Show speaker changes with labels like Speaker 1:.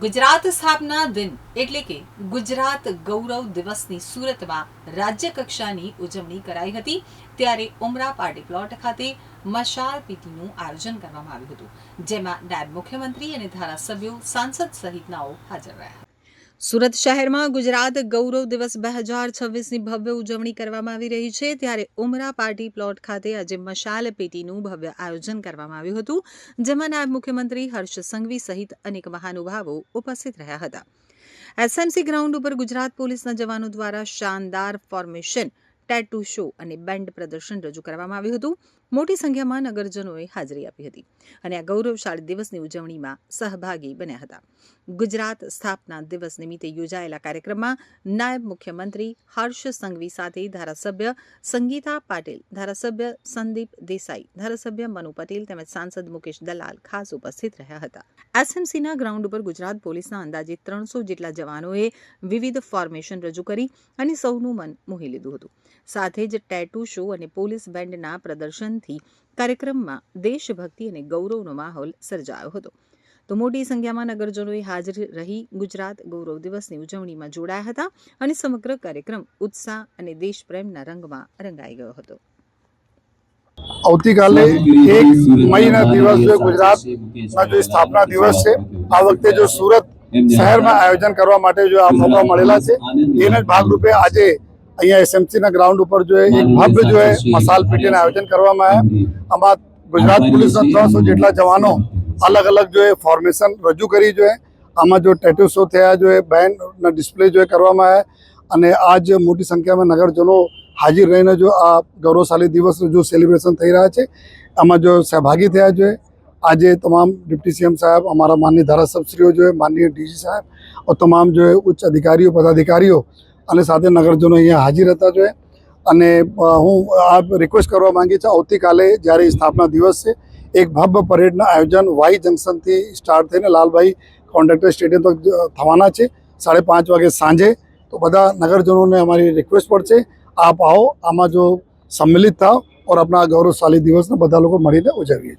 Speaker 1: ગુજરાત સ્થાપના દિન એટલે કે ગુજરાત ગૌરવ દિવસની સુરતમાં રાજ્ય કક્ષાની ઉજવણી કરાઈ હતી। ત્યારે ઉમરા પાર્ટી પ્લોટ ખાતે મશાલ પીટીનું આયોજન કરવામાં આવ્યું હતું, જેમાં નાયબ મુખ્યમંત્રી અને ધારાસભ્યો, સાંસદ સહિતનાઓ હાજર રહ્યા। સુરત શહેરમાં ગુજરાત ગૌરવ દિવસ 2026ની ભવ્ય ઉજવણી કરવામાં આવી રહી છે। ત્યારે ઉમરા પાર્ટી પ્લોટ ખાતે આજે મશાલ પેટીનું ભવ્ય આયોજન કરવામાં આવ્યું હતું, જેમાં નાયબ મુખ્યમંત્રી હર્ષ સંઘવી સહિત અનેક મહાનુભાવો ઉપસ્થિત રહ્યા હતા। એસએમસી ગ્રાઉન્ડ ઉપર ગુજરાત પોલીસના જવાનો દ્વારા શાનદાર ફોર્મેશન, ટેટુ શો અને બેન્ડ પ્રદર્શન રજૂ કરવામાં આવ્યું હતું। મોટી સંખ્યામાં નગરજનોએ હાજરી આપી હતી અને આ ગૌરવશાળી દિવસની ઉજવણીમાં સહભાગી બન્યા હતા। ગુજરાત સ્થાપના દિવસ નિમિત્તે યોજાયેલા કાર્યક્રમમાં નાયબ મુખ્યમંત્રી હર્ષ સંઘવી સાથે ધારાસભ્ય સંગીતા પાટીલ, ધારાસભ્ય સંદીપ દેસાઈ, ધારાસભ્ય મનુ પટેલ તેમજ સાંસદ મુકેશ દલાલ ખાસ ઉપસ્થિત રહ્યા હતા। એસએમસીના ગ્રાઉન્ડ ઉપર ગુજરાત પોલીસના અંદાજે 300 જેટલા જવાનોએ વિવિધ ફોર્મેશન રજૂ કરી અને સૌનું મન મોહી લીધું હતું। સાથે જ ટેટુ શો અને પોલીસ બેન્ડના પ્રદર્શનથી કાર્યક્રમમાં દેશભક્તિ અને ગૌરવનો માહોલ સર્જાયો હતો। તો મોટી સંખ્યામાં નગરજનોએ હાજર રહી ગુજરાત ગૌરવ દિવસની ઉજવણીમાં જોડાયા હતા અને સમગ્ર કાર્યક્રમ ઉત્સાહ અને દેશપ્રેમના રંગમાં રંગાઈ ગયો હતો।
Speaker 2: આવતીકાલે 1 મઈના દિવસે ગુજરાતના જે સ્થાપના દિવસ છે, આ વખતે જો સુરત શહેરમાં આયોજન કરવા માટે જો આ મોકા મળેલા છે, એના જ ભાગરૂપે આજે અહીંયા એસએમસીના ગ્રાઉન્ડ ઉપર જો એક ભવ્ય જો મશાલ પીટીનું આયોજન કરવામાં આવ્યા। આમાં ગુજરાત પોલીસના 300 જેટલા જવાનો અલગ અલગ જો ફોર્મેશન રજૂ કરી જો આમાં જો ટેટુ શો થયા જો બેન્ડના ડિસ્પ્લે જો કરવામાં આવ્યા અને આજ મોટી સંખ્યામાં નગરજનો હાજર રહીને જો આ ગૌરવશાળી દિવસનું જો સેલિબ્રેશન થઈ રહ્યા છે, આમાં જો સહભાગી થયા જો આજે તમામ डिप्टी सीएम साहब, हमारा माननीय धारासभ्यों जो है, माननीय डीजी साहब और तमाम जो है उच्च अधिकारियों, पदाधिकारियों અને સાથે નગરજનો અહીંયા હાજર હતા જો અને હું આ રિક્વેસ્ટ કરવા માંગી છું, આવતીકાલે જ્યારે સ્થાપના દિવસ છે, એક ભવ્ય પરેડના આયોજન વાઈ જંકશનથી સ્ટાર્ટ થઈને લાલભાઈ કોન્ટ્રાક્ટર સ્ટેડિયમ તક થવાના છે 5:30 વાગે સાંજે। તો બધા નગરજનોને અમારી રિક્વેસ્ટ પર છે, આપ આવો, આમાં જો सम्मिलित થાઓ और अपना गौरवशाली દિવસને બધા લોકો મળીને ઉજવીએ।